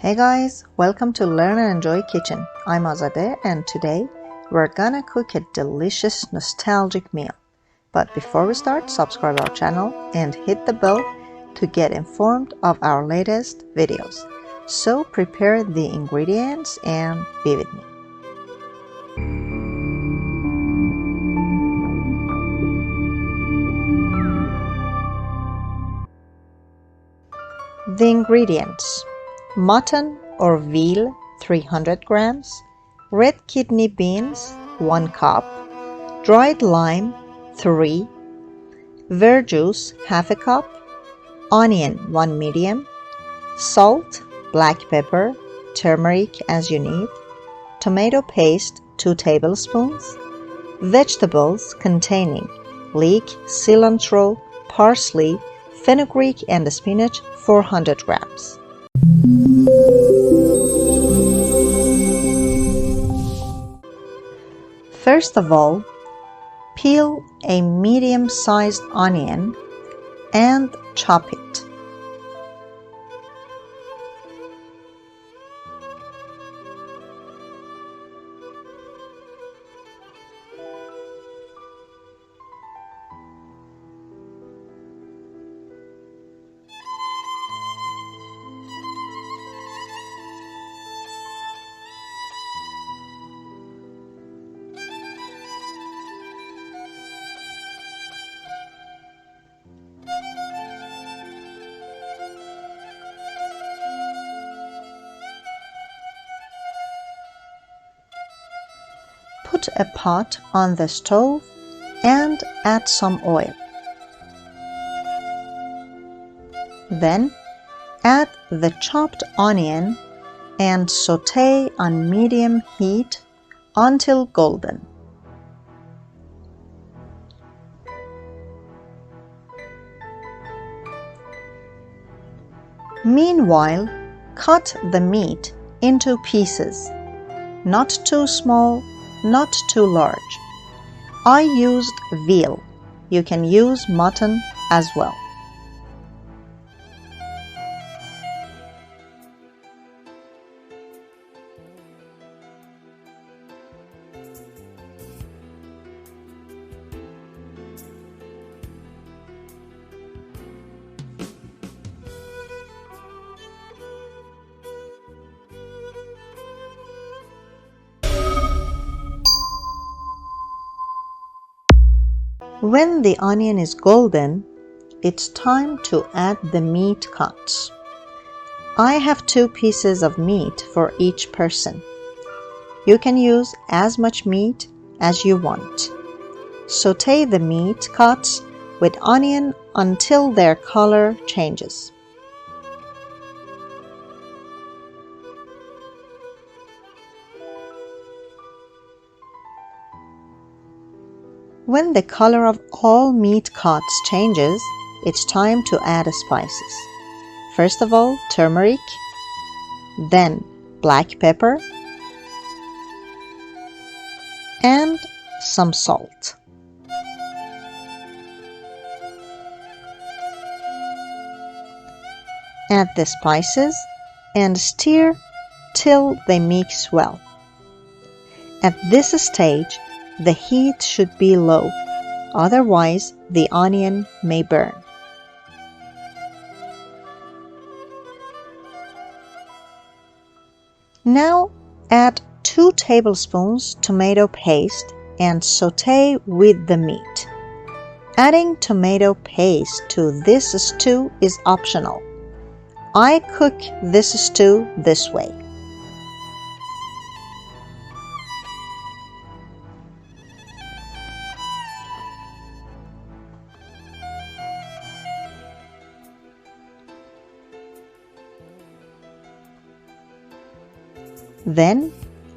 Hey guys, welcome to Learn and Enjoy Kitchen. I'm Azadeh and today we're gonna cook a delicious nostalgic meal. But before we start, subscribe our channel and hit the bell to get informed of our latest videos. So prepare the ingredients and be with me. The ingredients: mutton or veal 300 grams, red kidney beans 1 cup, dried lime 3, verjuice half a cup, onion 1 medium, salt, black pepper, turmeric as you need, tomato paste 2 tablespoons, vegetables containing leek, cilantro, parsley, fenugreek and spinach 400 grams. First of all, peel a medium-sized onion and chop it. Put a pot on the stove and add some oil. Then add the chopped onion and sauté on medium heat until golden. Meanwhile, cut the meat into pieces, not too small, not too large. I used veal. You can use mutton as well. When the onion is golden, it's time to add the meat cuts. I have 2 pieces of meat for each person. You can use as much meat as you want. Sauté the meat cuts with onion until their color changes. When the color of all meat cuts changes, it's time to add spices. First of all, turmeric, then black pepper, and some salt. Add the spices and stir till they mix well. At this stage, the heat should be low, otherwise the onion may burn. Now add 2 tablespoons tomato paste and sauté with the meat. Adding tomato paste to this stew is optional. I cook this stew this way. Then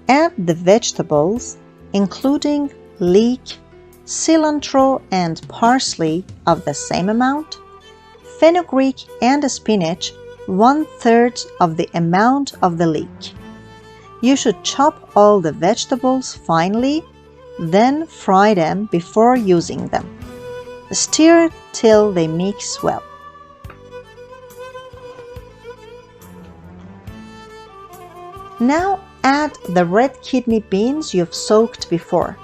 add the vegetables, including leek, cilantro and parsley of the same amount, fenugreek and spinach 1/3 of the amount of the leek. You should chop all the vegetables finely, then fry them before using them. Stir till they mix well. Now add the red kidney beans you've soaked before.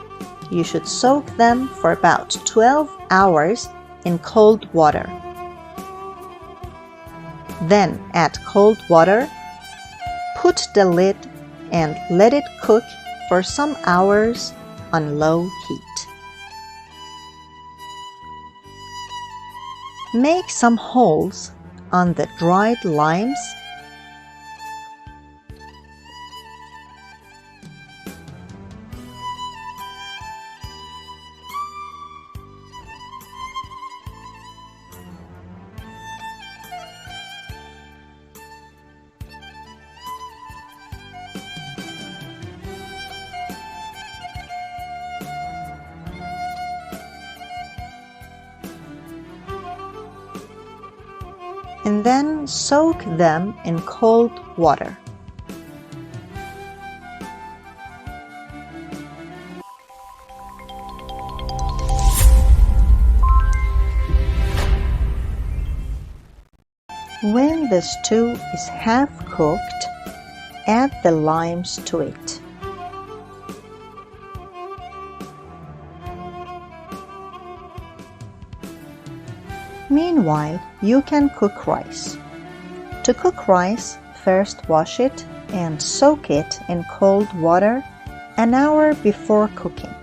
You should soak them for about 12 hours in cold water. Then add cold water, put the lid and let it cook for some hours on low heat. Make some holes on the dried limes . And then soak them in cold water. When the stew is half cooked, add the limes to it. Meanwhile, you can cook rice. To cook rice, first wash it and soak it in cold water an hour before cooking.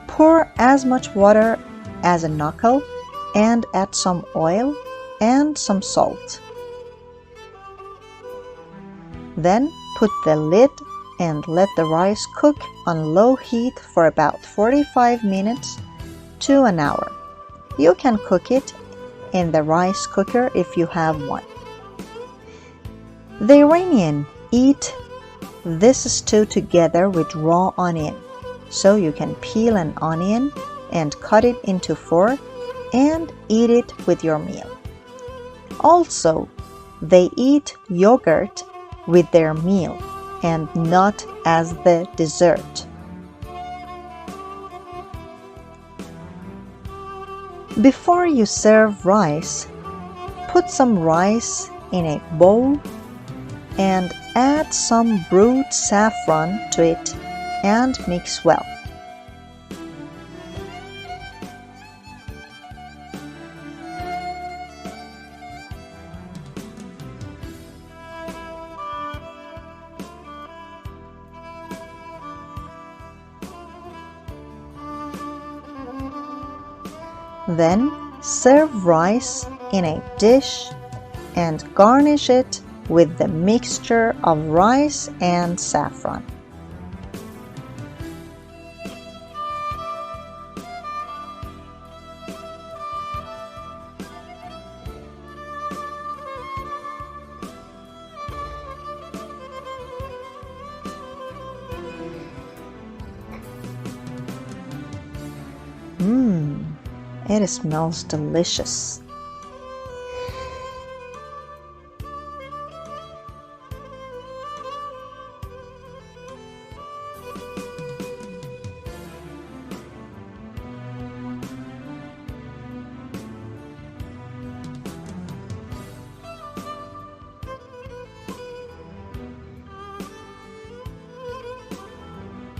Pour as much water as a knuckle and add some oil and some salt. Then put the lid and let the rice cook on low heat for about 45 minutes to an hour. You can cook it in the rice cooker if you have one. The Iranian eat this stew together with raw onion, so you can peel an onion and cut it into 4 and eat it with your meal. Also, they eat yogurt with their meal and not as the dessert. Before you serve rice, put some rice in a bowl and add some brewed saffron to it and mix well. Then serve rice in a dish and garnish it with the mixture of rice and saffron. It smells delicious.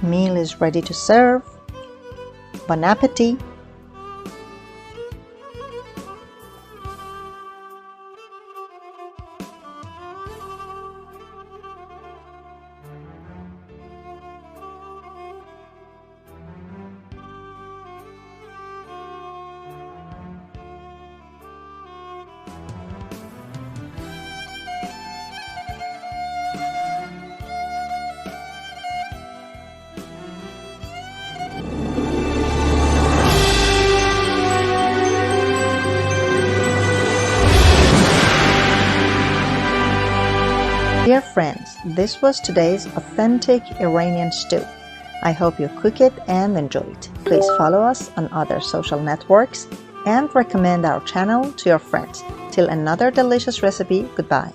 Meal is ready to serve. Bon appetit! Dear friends, this was today's authentic Iranian stew. I hope you cook it and enjoy it. Please follow us on other social networks and recommend our channel to your friends. Till another delicious recipe, goodbye.